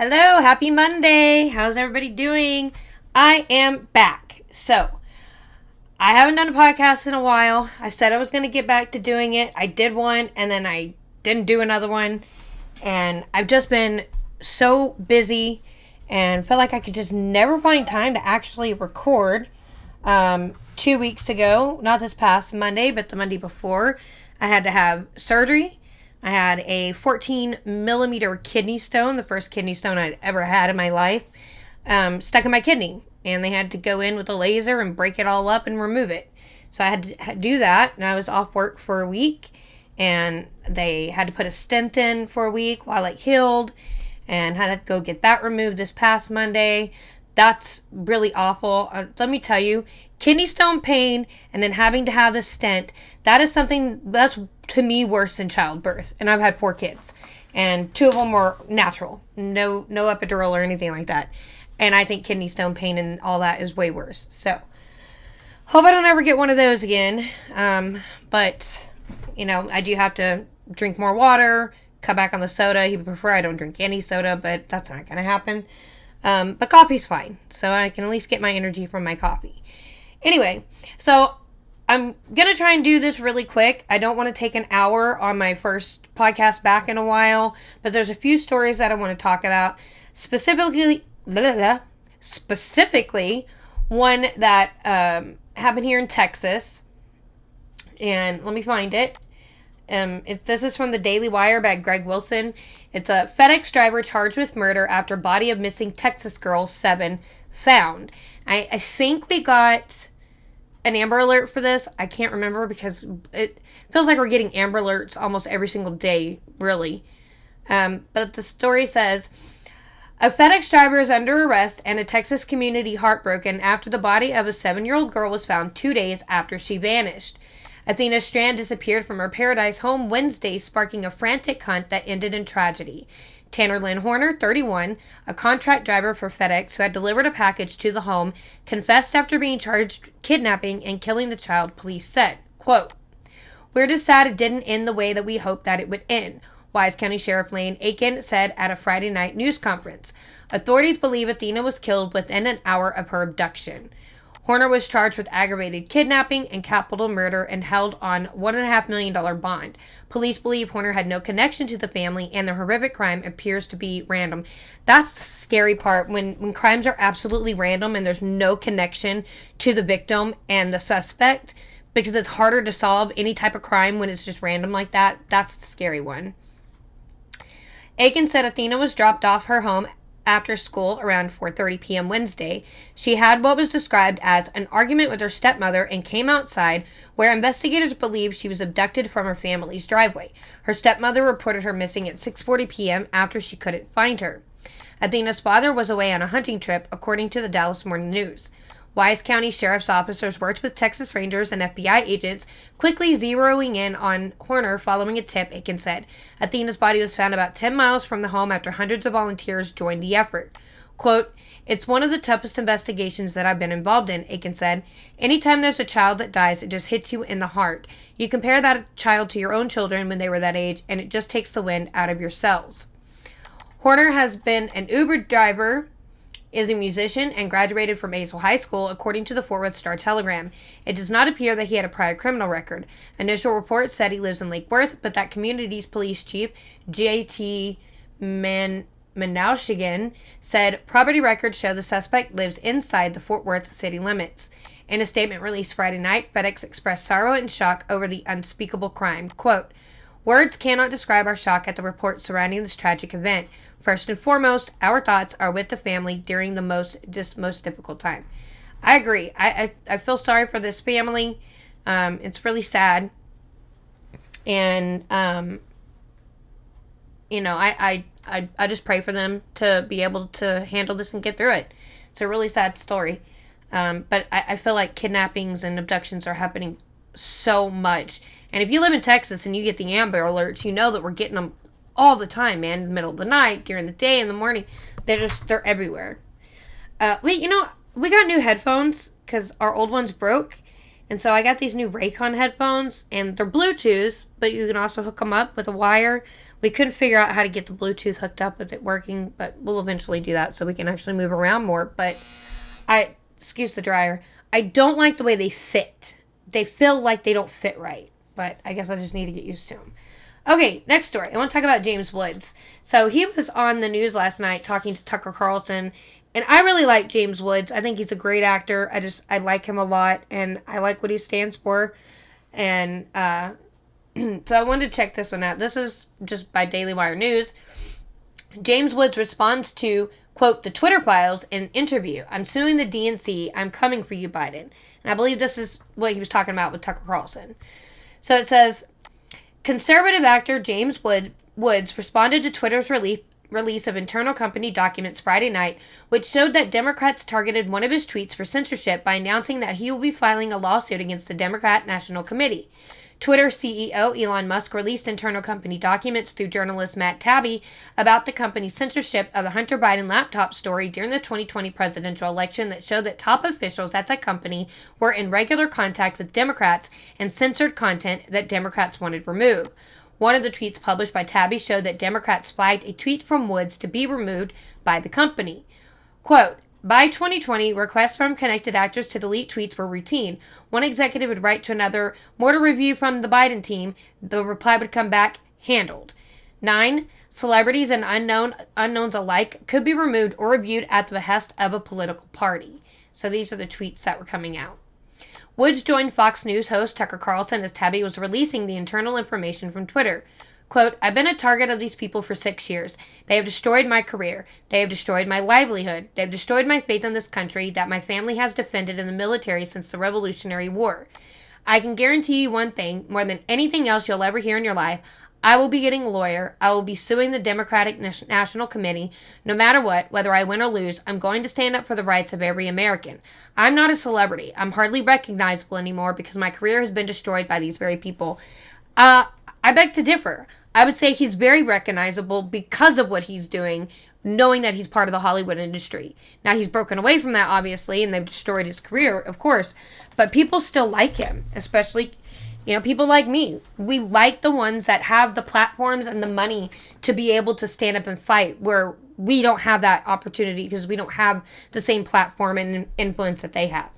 Hello, happy Monday. How's everybody doing? I am back. So, I haven't done a podcast in a while. I said I was going to get back to doing it. I did one and then I didn't do another one. And I've just been so busy and felt like I could just never find time to actually record. 2 weeks ago, not this past Monday, but the Monday before, I had to have surgery. I had a 14 millimeter kidney stone, the first kidney stone I'd ever had in my life, stuck in my kidney. And they had to go in with a laser and break it all up and remove it. So I had to do that, and I was off work for a week. And they had to put a stent in for a week while it healed, and had to go get that removed this past Monday. That's really awful. Let me tell you, kidney stone pain and then having to have a stent, that is something that's to me worse than childbirth. And I've had 4 kids, and 2 of them were natural, no epidural or anything like that. And I think kidney stone pain and all that is way worse. So hope I don't ever get one of those again. But I do have to drink more water, cut back on the soda. He would prefer I don't drink any soda, but that's not gonna happen. But coffee's fine, so I can at least get my energy from my coffee. Anyway, so I'm going to try and do this really quick. I don't want to take an hour on my first podcast back in a while, but there's a few stories that I want to talk about. Specifically, one that happened here in Texas. And let me find it. This is from the Daily Wire by Greg Wilson. It's a FedEx driver charged with murder after body of missing Texas girl 7 found. I think we got an Amber Alert for this. I can't remember because it feels like we're getting Amber Alerts almost every single day, really. But the story says, a FedEx driver is under arrest and a Texas community heartbroken after the body of a 7-year-old girl was found 2 days after she vanished. Athena Strand disappeared from her Paradise home Wednesday, sparking a frantic hunt that ended in tragedy. Tanner Lynn Horner, 31, a contract driver for FedEx who had delivered a package to the home, confessed after being charged kidnapping and killing the child, police said. Quote, "We're just sad it didn't end the way that we hoped that it would end," Wise County Sheriff Lane Aiken said at a Friday night news conference. Authorities believe Athena was killed within an hour of her abduction. Horner was charged with aggravated kidnapping and capital murder and held on $1.5 million bond. Police believe Horner had no connection to the family and the horrific crime appears to be random. That's the scary part, when crimes are absolutely random and there's no connection to the victim and the suspect, because it's harder to solve any type of crime when it's just random like that. That's the scary one. Aiken said Athena was dropped off her home after school around 4:30 p.m. Wednesday. She had what was described as an argument with her stepmother and came outside, where investigators believe she was abducted from her family's driveway. Her stepmother reported her missing at 6:40 p.m. after she couldn't find her. Athena's father was away on a hunting trip, according to the Dallas Morning News. Wise County Sheriff's officers worked with Texas Rangers and FBI agents, quickly zeroing in on Horner following a tip, Aiken said. Athena's body was found about 10 miles from the home after hundreds of volunteers joined the effort. Quote, "It's one of the toughest investigations that I've been involved in," Aiken said. "Anytime there's a child that dies, it just hits you in the heart. You compare that child to your own children when they were that age, and it just takes the wind out of your sails." Horner has been an Uber driver, is a musician, and graduated from Azle High School, according to the Fort Worth Star-Telegram. It does not appear that he had a prior criminal record. Initial reports said he lives in Lake Worth, but that community's police chief, J.T. Manaushigan, said property records show the suspect lives inside the Fort Worth city limits. In a statement released Friday night, FedEx expressed sorrow and shock over the unspeakable crime. Quote, "Words cannot describe our shock at the reports surrounding this tragic event. First and foremost, our thoughts are with the family during this most difficult time." I agree. I feel sorry for this family. It's really sad. And, I just pray for them to be able to handle this and get through it. It's a really sad story. But I feel like kidnappings and abductions are happening so much. And if you live in Texas and you get the Amber Alerts, you know that we're getting them all the time, man. In the middle of the night, during the day, in the morning. They're everywhere. We got new headphones because our old ones broke. And so I got these new Raycon headphones, and they're Bluetooth, but you can also hook them up with a wire, We couldn't figure out how to get the Bluetooth hooked up with it working, but we'll eventually do that so we can actually move around more. But excuse the dryer, I don't like the way they fit. They feel like they don't fit right, but I guess I just need to get used to them. Okay, next story. I want to talk about James Woods. So he was on the news last night talking to Tucker Carlson, and I really like James Woods. I think he's a great actor. I like him a lot, and I like what he stands for. And so I wanted to check this one out. This is just by Daily Wire News. James Woods responds to, quote, the Twitter files in an interview. I'm suing the DNC. I'm coming for you, Biden. And I believe this is what he was talking about with Tucker Carlson. So it says, conservative actor James Woods responded to Twitter's release of internal company documents Friday night, which showed that Democrats targeted one of his tweets for censorship by announcing that he will be filing a lawsuit against the Democrat National Committee. Twitter CEO Elon Musk released internal company documents through journalist Matt Taibbi about the company's censorship of the Hunter Biden laptop story during the 2020 presidential election that showed that top officials at the company were in regular contact with Democrats and censored content that Democrats wanted removed. One of the tweets published by Taibbi showed that Democrats flagged a tweet from Woods to be removed by the company. Quote, by 2020, requests from connected actors to delete tweets were routine. One executive would write to another, more to review from the Biden team. The reply would come back, handled. 9. Celebrities and unknowns alike could be removed or reviewed at the behest of a political party. So these are the tweets that were coming out. Woods joined Fox News host Tucker Carlson as Taibbi was releasing the internal information from Twitter. Quote, I've been a target of these people for 6 years. They have destroyed my career. They have destroyed my livelihood. They have destroyed my faith in this country that my family has defended in the military since the Revolutionary War. I can guarantee you one thing, more than anything else you'll ever hear in your life, I will be getting a lawyer. I will be suing the Democratic National Committee. No matter what, whether I win or lose, I'm going to stand up for the rights of every American. I'm not a celebrity. I'm hardly recognizable anymore because my career has been destroyed by these very people. I beg to differ. I would say he's very recognizable because of what he's doing, knowing that he's part of the Hollywood industry. Now, he's broken away from that, obviously, and they've destroyed his career, of course. But people still like him, especially, people like me. We like the ones that have the platforms and the money to be able to stand up and fight, where we don't have that opportunity because we don't have the same platform and influence that they have.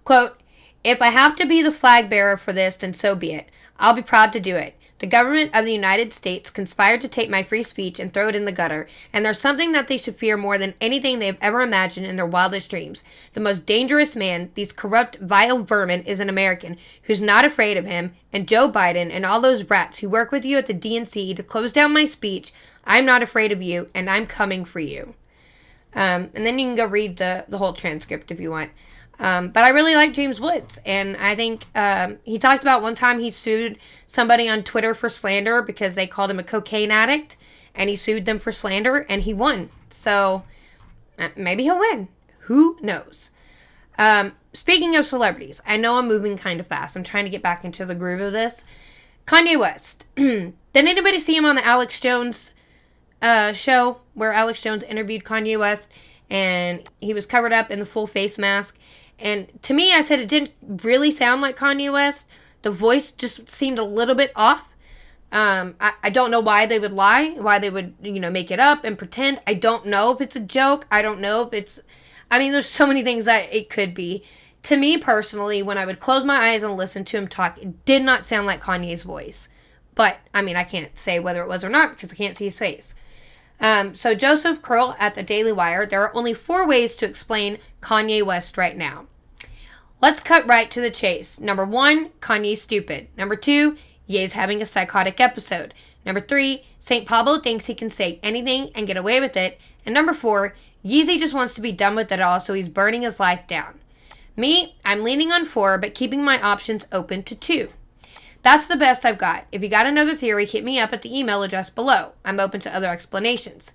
Quote, if I have to be the flag bearer for this, then so be it. I'll be proud to do it. The government of the United States conspired to take my free speech and throw it in the gutter, and there's something that they should fear more than anything they've ever imagined in their wildest dreams. The most dangerous man, these corrupt, vile vermin, is an American who's not afraid of him, and Joe Biden and all those brats who work with you at the DNC to close down my speech. I'm not afraid of you, and I'm coming for you. And then you can go read the whole transcript if you want. But I really like James Woods, and I think he talked about one time he sued somebody on Twitter for slander because they called him a cocaine addict, and he sued them for slander, and he won. So maybe he'll win. Who knows? Speaking of celebrities, I know I'm moving kind of fast. I'm trying to get back into the groove of this. Kanye West. Did anybody see him on the Alex Jones show where Alex Jones interviewed Kanye West, and he was covered up in the full face mask? And to me, I said it didn't really sound like Kanye West. The voice just seemed a little bit off. I don't know why they would lie, why they would, make it up and pretend. I don't know if it's a joke. I don't know if it's... there's so many things that it could be. To me, personally, when I would close my eyes and listen to him talk, it did not sound like Kanye's voice. But, I can't say whether it was or not because I can't see his face. So Joseph Curl at the Daily Wire, there are only 4 ways to explain Kanye West right now. Let's cut right to the chase. Number 1, Kanye's stupid. Number 2, Ye's having a psychotic episode. Number 3, St. Pablo thinks he can say anything and get away with it. And number 4, Yeezy just wants to be done with it all, so he's burning his life down. Me, I'm leaning on 4, but keeping my options open to 2. That's the best I've got. If you got another theory, hit me up at the email address below. I'm open to other explanations.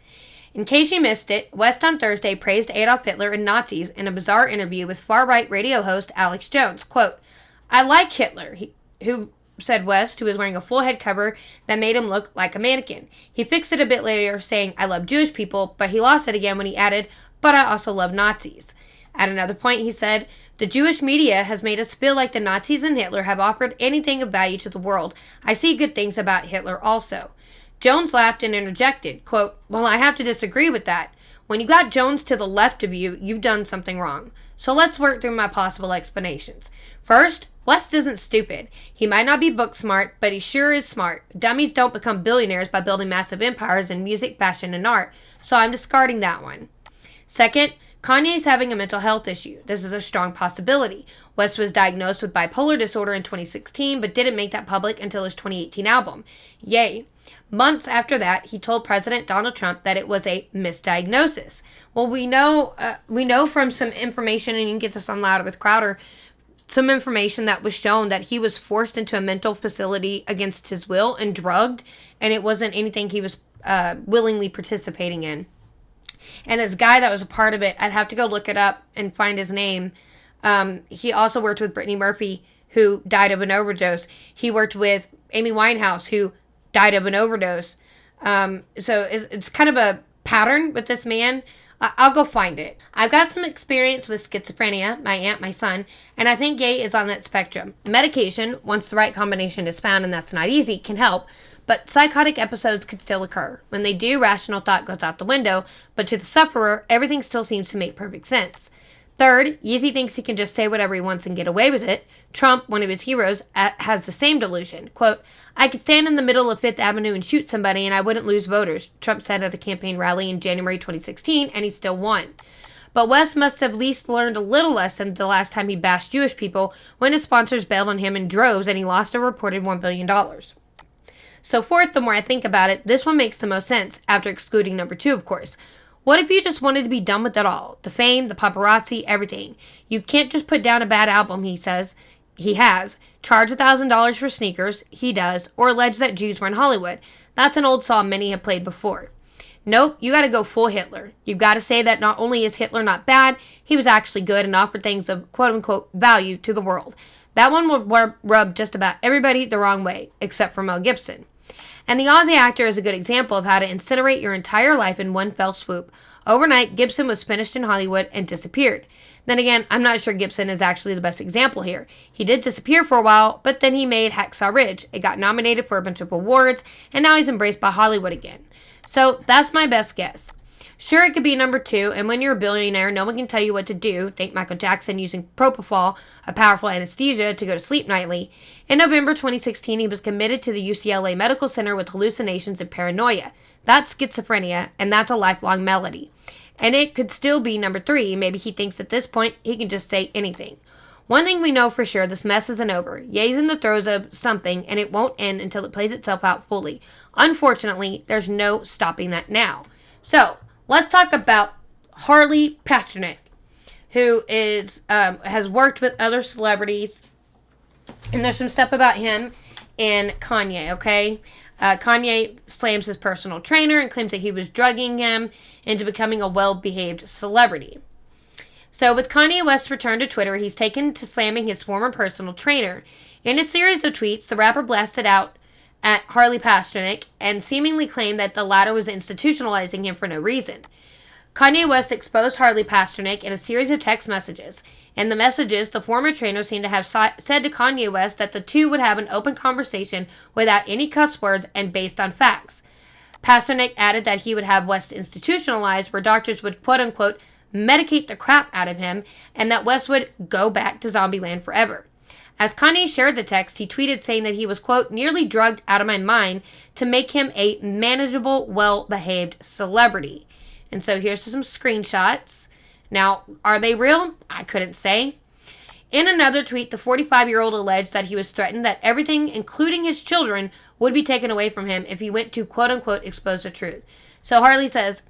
In case you missed it, West on Thursday praised Adolf Hitler and Nazis in a bizarre interview with far-right radio host Alex Jones. Quote, I like Hitler, who said West, who was wearing a full head cover that made him look like a mannequin. He fixed it a bit later, saying, I love Jewish people, but he lost it again when he added, but I also love Nazis. At another point, he said, The Jewish media has made us feel like the Nazis and Hitler have offered anything of value to the world. I see good things about Hitler also. Jones laughed and interjected, quote, well, I have to disagree with that. When you got Jones to the left of you, you've done something wrong. So let's work through my possible explanations. First, West isn't stupid. He might not be book smart, but he sure is smart. Dummies don't become billionaires by building massive empires in music, fashion, and art. So I'm discarding that one. Second, Kanye's having a mental health issue. This is a strong possibility. West was diagnosed with bipolar disorder in 2016, but didn't make that public until his 2018 album. Yay. Months after that, he told President Donald Trump that it was a misdiagnosis. Well, we know from some information, and you can get this on Louder with Crowder, some information that was shown that he was forced into a mental facility against his will and drugged, and it wasn't anything he was willingly participating in. And this guy that was a part of it, I'd have to go look it up and find his name. He also worked with Brittany Murphy, who died of an overdose. He worked with Amy Winehouse, who died of an overdose. So it's kind of a pattern with this man. I'll go find it. I've got some experience with schizophrenia, my aunt, my son, and I think Ye is on that spectrum. Medication, once the right combination is found, and that's not easy, can help, but psychotic episodes could still occur. When they do, rational thought goes out the window, but to the sufferer, everything still seems to make perfect sense. Third, Yeezy thinks he can just say whatever he wants and get away with it. Trump, one of his heroes, has the same delusion. Quote, I could stand in the middle of Fifth Avenue and shoot somebody and I wouldn't lose voters, Trump said at a campaign rally in January 2016, and he still won. But West must have at least learned a little lesson the last time he bashed Jewish people when his sponsors bailed on him in droves and he lost a reported $1 billion. So fourth, the more I think about it, this one makes the most sense, after excluding number 2, of course. What if you just wanted to be done with it all? The fame, the paparazzi, everything. You can't just put down a bad album, he says. He has. Charge $1,000 for sneakers, he does, or allege that Jews were in Hollywood. That's an old song many have played before. Nope, you gotta go full Hitler. You've gotta say that not only is Hitler not bad, he was actually good and offered things of quote-unquote value to the world. That one will rub just about everybody the wrong way, except for Mel Gibson. And the Aussie actor is a good example of how to incinerate your entire life in one fell swoop. Overnight, Gibson was finished in Hollywood and disappeared. Then again, I'm not sure Gibson is actually the best example here. He did disappear for a while, but then he made Hacksaw Ridge. It got nominated for a bunch of awards, and now he's embraced by Hollywood again. So that's my best guess. Sure, it could be number 2, and when you're a billionaire, no one can tell you what to do. Think Michael Jackson using propofol, a powerful anesthesia, to go to sleep nightly. In November 2016, he was committed to the UCLA Medical Center with hallucinations and paranoia. That's schizophrenia, and that's a lifelong malady. And it could still be number 3. Maybe he thinks at this point he can just say anything. One thing we know for sure, this mess isn't over. Ye's in the throes of something, and it won't end until it plays itself out fully. Unfortunately, there's no stopping that now. So, let's talk about Harley Pasternak, who has worked with other celebrities. And there's some stuff about him and Kanye, okay? Kanye slams his personal trainer and claims that he was drugging him into becoming a well-behaved celebrity. So with Kanye West's return to Twitter, he's taken to slamming his former personal trainer. In a series of tweets, the rapper blasted out at Harley Pasternak and seemingly claimed that the latter was institutionalizing him for no reason. Kanye West exposed Harley Pasternak in a series of text messages. In the messages, the former trainer seemed to have said to Kanye West that the two would have an open conversation without any cuss words and based on facts. Pasternak added that he would have West institutionalized, where doctors would quote-unquote medicate the crap out of him, and that West would go back to Zombieland forever. As Kanye shared the text, he tweeted saying that he was, quote, nearly drugged out of my mind to make him a manageable, well-behaved celebrity. And so here's some screenshots. Now, are they real? I couldn't say. In another tweet, the 45-year-old alleged that he was threatened that everything, including his children, would be taken away from him if he went to, quote-unquote, expose the truth. So Harley says,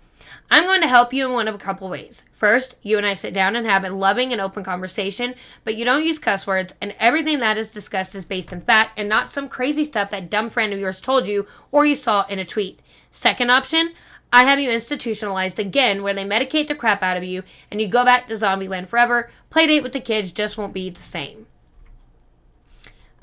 I'm going to help you in one of a couple ways. First, you and I sit down and have a loving and open conversation, but you don't use cuss words, and everything that is discussed is based in fact and not some crazy stuff that dumb friend of yours told you or you saw in a tweet. Second option, I have you institutionalized again, where they medicate the crap out of you and you go back to Zombieland forever. Playdate with the kids just won't be the same.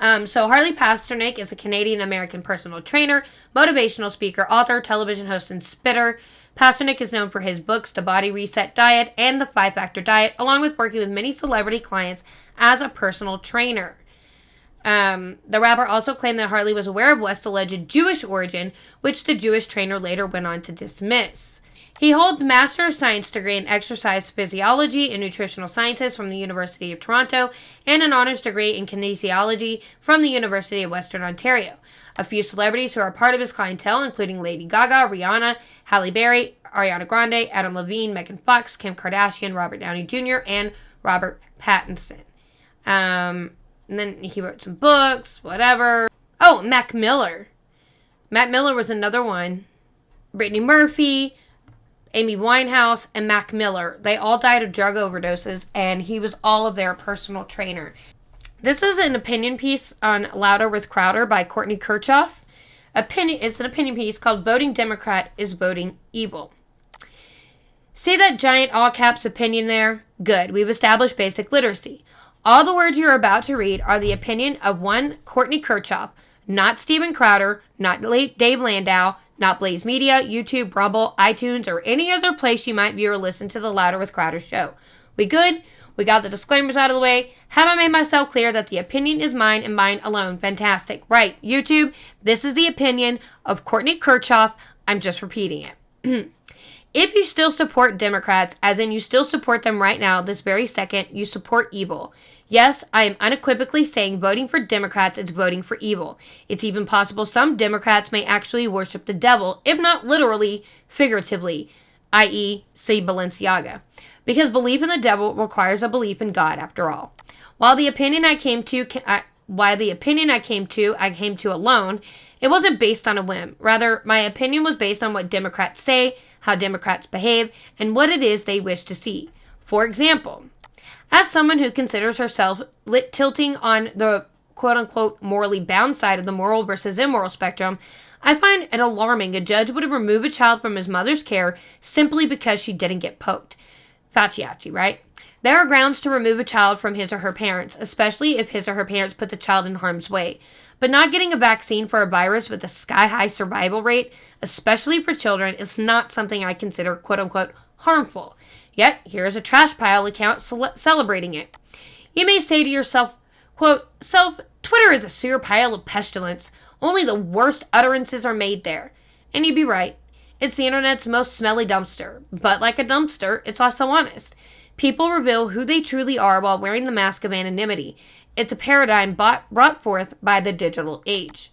So Harley Pasternak is a Canadian-American personal trainer, motivational speaker, author, television host, and spitter. Pasternak is known for his books, The Body Reset Diet and The 5-Factor Diet, along with working with many celebrity clients as a personal trainer. The rapper also claimed that Hartley was aware of West's alleged Jewish origin, which the Jewish trainer later went on to dismiss. He holds a Master of Science degree in Exercise Physiology and Nutritional Sciences from the University of Toronto and an honors degree in Kinesiology from the University of Western Ontario. A few celebrities who are part of his clientele, including Lady Gaga, Rihanna, Halle Berry, Ariana Grande, Adam Levine, Megan Fox, Kim Kardashian, Robert Downey Jr., and Robert Pattinson. And then he wrote some books, whatever. Oh, Mac Miller. Mac Miller was another one. Brittany Murphy, Amy Winehouse, and Mac Miller. They all died of drug overdoses, and he was all of their personal trainer. This is an opinion piece on Louder with Crowder by Courtney Kirchhoff. It's an opinion piece called Voting Democrat is Voting Evil. See that giant all caps opinion there? Good. We've established basic literacy. All the words you're about to read are the opinion of one Courtney Kirchhoff, not Steven Crowder, not Dave Landau, not Blaze Media, YouTube, Rumble, iTunes, or any other place you might view or listen to the Louder with Crowder show. We good? We got the disclaimers out of the way. Have I made myself clear that the opinion is mine and mine alone? Fantastic. Right, YouTube, this is the opinion of Courtney Kirchhoff. I'm just repeating it. If you still support Democrats, as in you still support them right now, this very second, you support evil. Yes, I am unequivocally saying voting for Democrats is voting for evil. It's even possible some Democrats may actually worship the devil, if not literally, figuratively, i.e., see Balenciaga. Because belief in the devil requires a belief in God, after all. While the opinion I came to alone, it wasn't based on a whim. Rather, my opinion was based on what Democrats say, how Democrats behave, and what it is they wish to see. For example, as someone who considers herself tilting on the quote-unquote morally bound side of the moral versus immoral spectrum, I find it alarming a judge would remove a child from his mother's care simply because she didn't get poked. Fauci, right? There are grounds to remove a child from his or her parents, especially if his or her parents put the child in harm's way. But not getting a vaccine for a virus with a sky-high survival rate, especially for children, is not something I consider quote-unquote harmful. Yet, here is a trash pile account celebrating it. You may say to yourself, quote, Twitter is a sewer pile of pestilence. Only the worst utterances are made there. And you'd be right. It's the internet's most smelly dumpster. But like a dumpster, it's also honest. People reveal who they truly are while wearing the mask of anonymity. It's a paradigm brought forth by the digital age.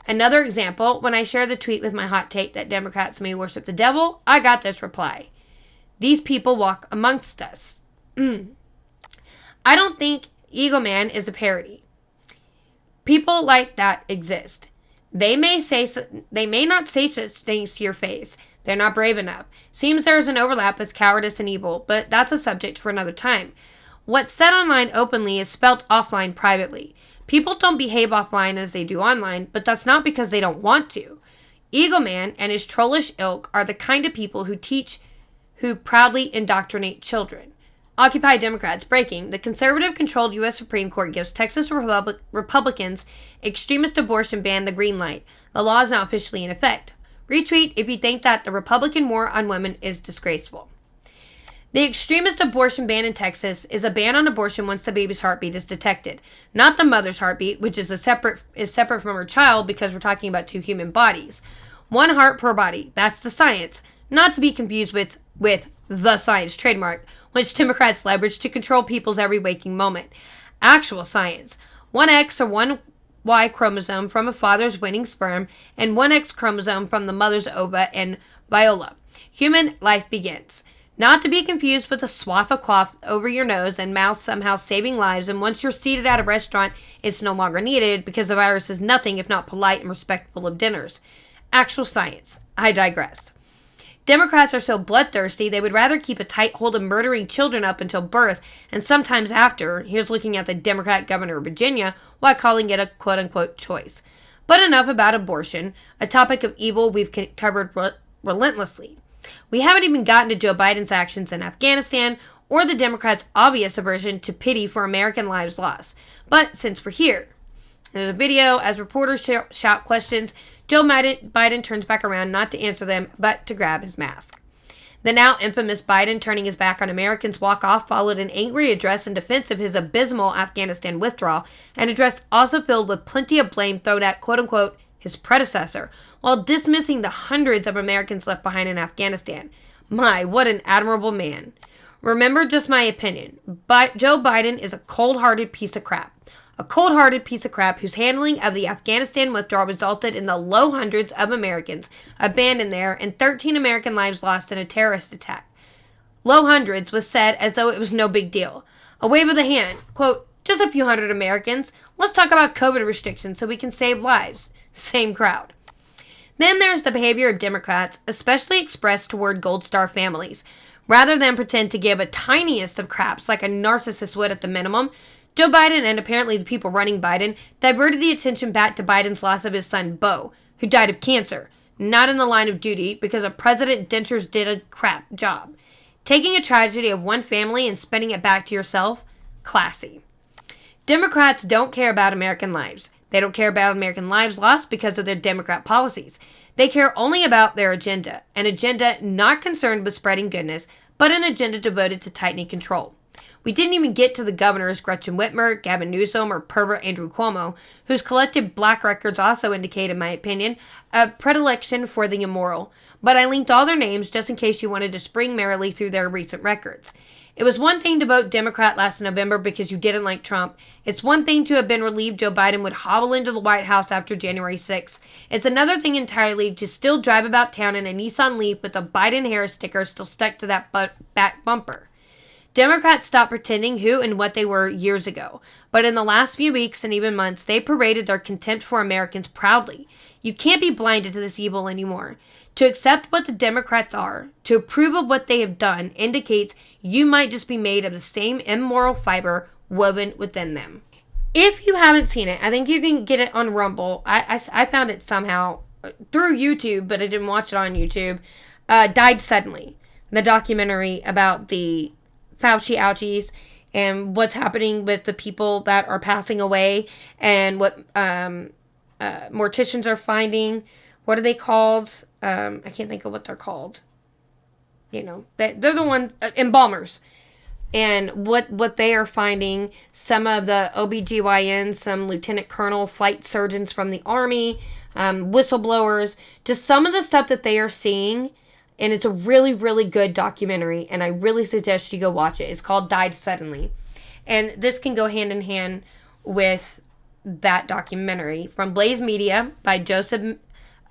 Another example, when I shared the tweet with my hot take that Democrats may worship the devil, I got this reply. These people walk amongst us. I don't think Ego Man is a parody. People like that exist. They may not say such things to your face. They're not brave enough. Seems there is an overlap with cowardice and evil, but that's a subject for another time. What's said online openly is spelt offline privately. People don't behave offline as they do online, but that's not because they don't want to. Ego Man and his trollish ilk are the kind of people who proudly indoctrinate children. Occupy Democrats breaking. The conservative-controlled U.S. Supreme Court gives Texas Republicans extremist abortion ban the green light. The law is now officially in effect. Retweet if you think that the Republican war on women is disgraceful. The extremist abortion ban in Texas is a ban on abortion once the baby's heartbeat is detected, not the mother's heartbeat, which is separate from her child because we're talking about two human bodies. One heart per body. That's the science, not to be confused with the science trademark, which Democrats leverage to control people's every waking moment. Actual science. One X or one Y chromosome from a father's winning sperm, and one X chromosome from the mother's ova and viola. Human life begins. Not to be confused with a swath of cloth over your nose and mouth somehow saving lives, and once you're seated at a restaurant, it's no longer needed because the virus is nothing if not polite and respectful of dinners. Actual science. I digress. Democrats are so bloodthirsty they would rather keep a tight hold of murdering children up until birth and sometimes after. Here's looking at the Democrat governor of Virginia while calling it a quote-unquote choice. But enough about abortion, a topic of evil we've covered relentlessly. We haven't even gotten to Joe Biden's actions in Afghanistan or the Democrats' obvious aversion to pity for American lives lost. But since we're here, there's a video as reporters shout questions Joe Biden turns back around not to answer them, but to grab his mask. The now infamous Biden turning his back on Americans walk-off followed an angry address in defense of his abysmal Afghanistan withdrawal, an address also filled with plenty of blame thrown at, quote-unquote, his predecessor, while dismissing the hundreds of Americans left behind in Afghanistan. My, what an admirable man. Remember just my opinion, but Joe Biden is a cold-hearted piece of crap. A cold-hearted piece of crap whose handling of the Afghanistan withdrawal resulted in the low hundreds of Americans abandoned there and 13 American lives lost in a terrorist attack. Low hundreds was said as though it was no big deal. A wave of the hand, quote, just a few hundred Americans. Let's talk about COVID restrictions so we can save lives. Same crowd. Then there's the behavior of Democrats, especially expressed toward Gold Star families. Rather than pretend to give a tiniest of craps like a narcissist would at the minimum, Joe Biden and apparently the people running Biden diverted the attention back to Biden's loss of his son, Beau, who died of cancer, not in the line of duty because of President Dentures did a crap job. Taking a tragedy of one family and spinning it back to yourself? Classy. Democrats don't care about American lives. They don't care about American lives lost because of their Democrat policies. They care only about their agenda, an agenda not concerned with spreading goodness, but an agenda devoted to tightening control. We didn't even get to the governors Gretchen Whitmer, Gavin Newsom, or pervert Andrew Cuomo, whose collective black records also indicate, in my opinion, a predilection for the immoral. But I linked all their names just in case you wanted to spring merrily through their recent records. It was one thing to vote Democrat last November because you didn't like Trump. It's one thing to have been relieved Joe Biden would hobble into the White House after January 6th. It's another thing entirely to still drive about town in a Nissan Leaf with a Biden-Harris sticker still stuck to that back bumper. Democrats stopped pretending who and what they were years ago, but in the last few weeks and even months, they paraded their contempt for Americans proudly. You can't be blinded to this evil anymore. To accept what the Democrats are, to approve of what they have done, indicates you might just be made of the same immoral fiber woven within them. If you haven't seen it, I think you can get it on Rumble. I found it somehow through YouTube, but I didn't watch it on YouTube. Died Suddenly, the documentary about the Fauci ouchies and what's happening with the people that are passing away and what morticians are finding. What are they called? I can't think of what they're called. You know, they're the ones, embalmers. And what they are finding, some of the OBGYNs, some lieutenant colonel flight surgeons from the Army, whistleblowers, just some of the stuff that they are seeing. And it's a really, really good documentary, and I really suggest you go watch it. It's called Died Suddenly. And this can go hand in hand with that documentary. From Blaze Media by Joseph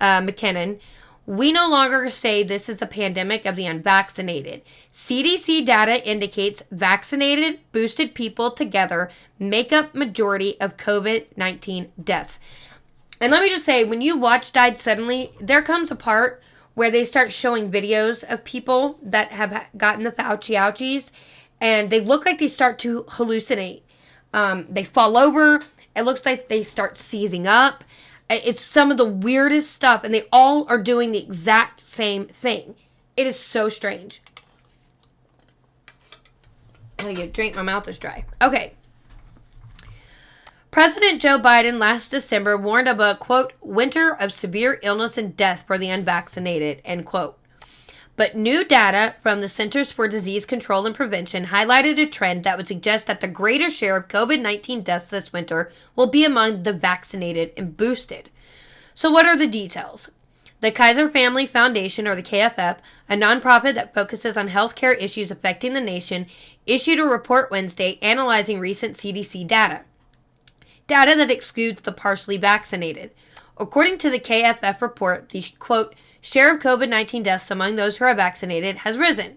McKinnon, we no longer say this is a pandemic of the unvaccinated. CDC data indicates vaccinated, boosted people together make up majority of COVID-19 deaths. And let me just say, when you watch Died Suddenly, there comes a part where they start showing videos of people that have gotten the Fauci ouchies, and they look like they start to hallucinate. They fall over. It looks like they start seizing up. It's some of the weirdest stuff, and they all are doing the exact same thing. It is so strange. I gotta get a drink. My mouth is dry. Okay. President Joe Biden last December warned of a, quote, winter of severe illness and death for the unvaccinated, end quote. But new data from the Centers for Disease Control and Prevention highlighted a trend that would suggest that the greater share of COVID-19 deaths this winter will be among the vaccinated and boosted. So what are the details? The Kaiser Family Foundation, or the KFF, a nonprofit that focuses on healthcare issues affecting the nation, issued a report Wednesday analyzing recent CDC data that excludes the partially vaccinated. According to the KFF report, the, quote, share of COVID-19 deaths among those who are vaccinated has risen.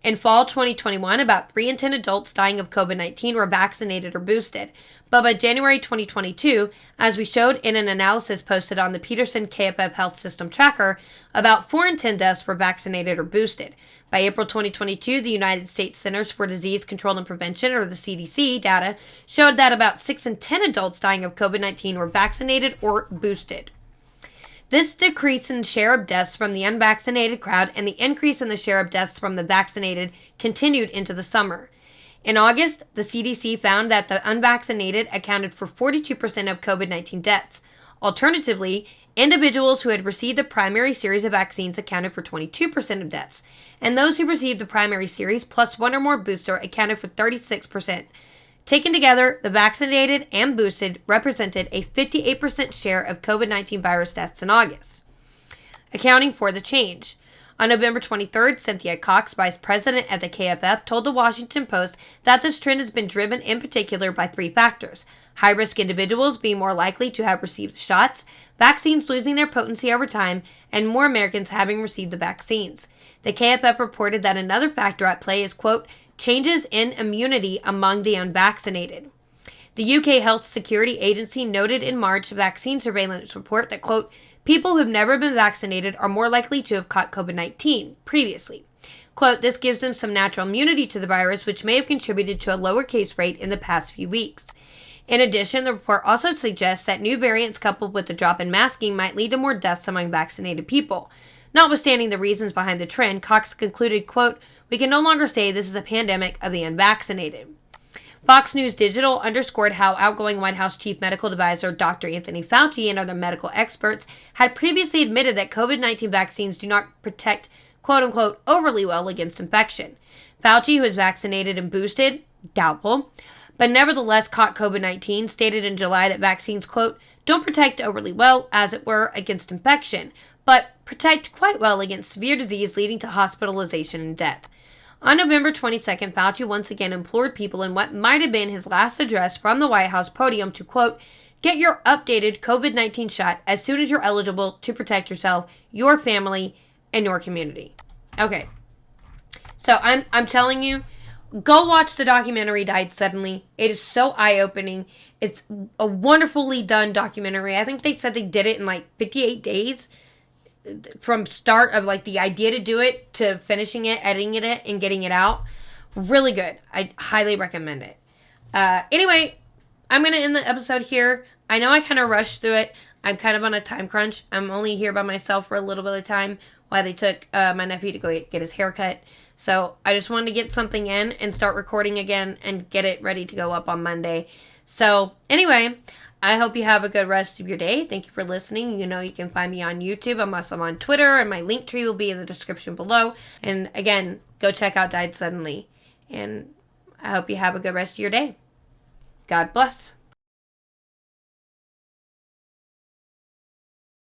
In fall 2021, about 3 in 10 adults dying of COVID-19 were vaccinated or boosted. But by January 2022, as we showed in an analysis posted on the Peterson KFF Health System Tracker, about 4 in 10 deaths were vaccinated or boosted. By April 2022, the United States Centers for Disease Control and Prevention, or the CDC, data showed that about 6 in 10 adults dying of COVID-19 were vaccinated or boosted. This decrease in the share of deaths from the unvaccinated crowd and the increase in the share of deaths from the vaccinated continued into the summer. In August, the CDC found that the unvaccinated accounted for 42% of COVID-19 deaths. Alternatively, individuals who had received the primary series of vaccines accounted for 22% of deaths, and those who received the primary series plus one or more booster accounted for 36%. Taken together, the vaccinated and boosted represented a 58% share of COVID-19 virus deaths in August, accounting for the change. On November 23rd, Cynthia Cox, vice president at the KFF, told the Washington Post that this trend has been driven in particular by three factors: high-risk individuals being more likely to have received shots, vaccines losing their potency over time, and more Americans having received the vaccines. The KFF reported that another factor at play is, quote, changes in immunity among the unvaccinated. The UK Health Security Agency noted in March a vaccine surveillance report that, quote, people who have never been vaccinated are more likely to have caught COVID-19 previously. Quote, this gives them some natural immunity to the virus, which may have contributed to a lower case rate in the past few weeks. In addition, the report also suggests that new variants coupled with the drop in masking might lead to more deaths among vaccinated people. Notwithstanding the reasons behind the trend, Cox concluded, quote, we can no longer say this is a pandemic of the unvaccinated. Fox News Digital underscored how outgoing White House Chief Medical Advisor Dr. Anthony Fauci and other medical experts had previously admitted that COVID-19 vaccines do not protect, quote-unquote, overly well against infection. Fauci, who is vaccinated and boosted, doubtful, but nevertheless caught COVID-19, stated in July that vaccines, quote, don't protect overly well, as it were, against infection, but protect quite well against severe disease leading to hospitalization and death. On November 22nd, Fauci once again implored people in what might have been his last address from the White House podium to, quote, get your updated COVID-19 shot as soon as you're eligible to protect yourself, your family, and your community. Okay, so I'm telling you, go watch the documentary Died Suddenly. It is so eye-opening. It's a wonderfully done documentary. I think they said they did it in like 58 days. From start of like the idea to do it to finishing it, editing it, and getting it out. Really good. I highly recommend it. Anyway, I'm going to end the episode here. I know I kind of rushed through it. I'm kind of on a time crunch. I'm only here by myself for a little bit of time while they took my nephew to go get his haircut. So I just wanted to get something in and start recording again and get it ready to go up on Monday. So anyway, I hope you have a good rest of your day. Thank you for listening. You know you can find me on YouTube. I'm also on Twitter, and my link tree will be in the description below. And again, go check out Died Suddenly. And I hope you have a good rest of your day. God bless.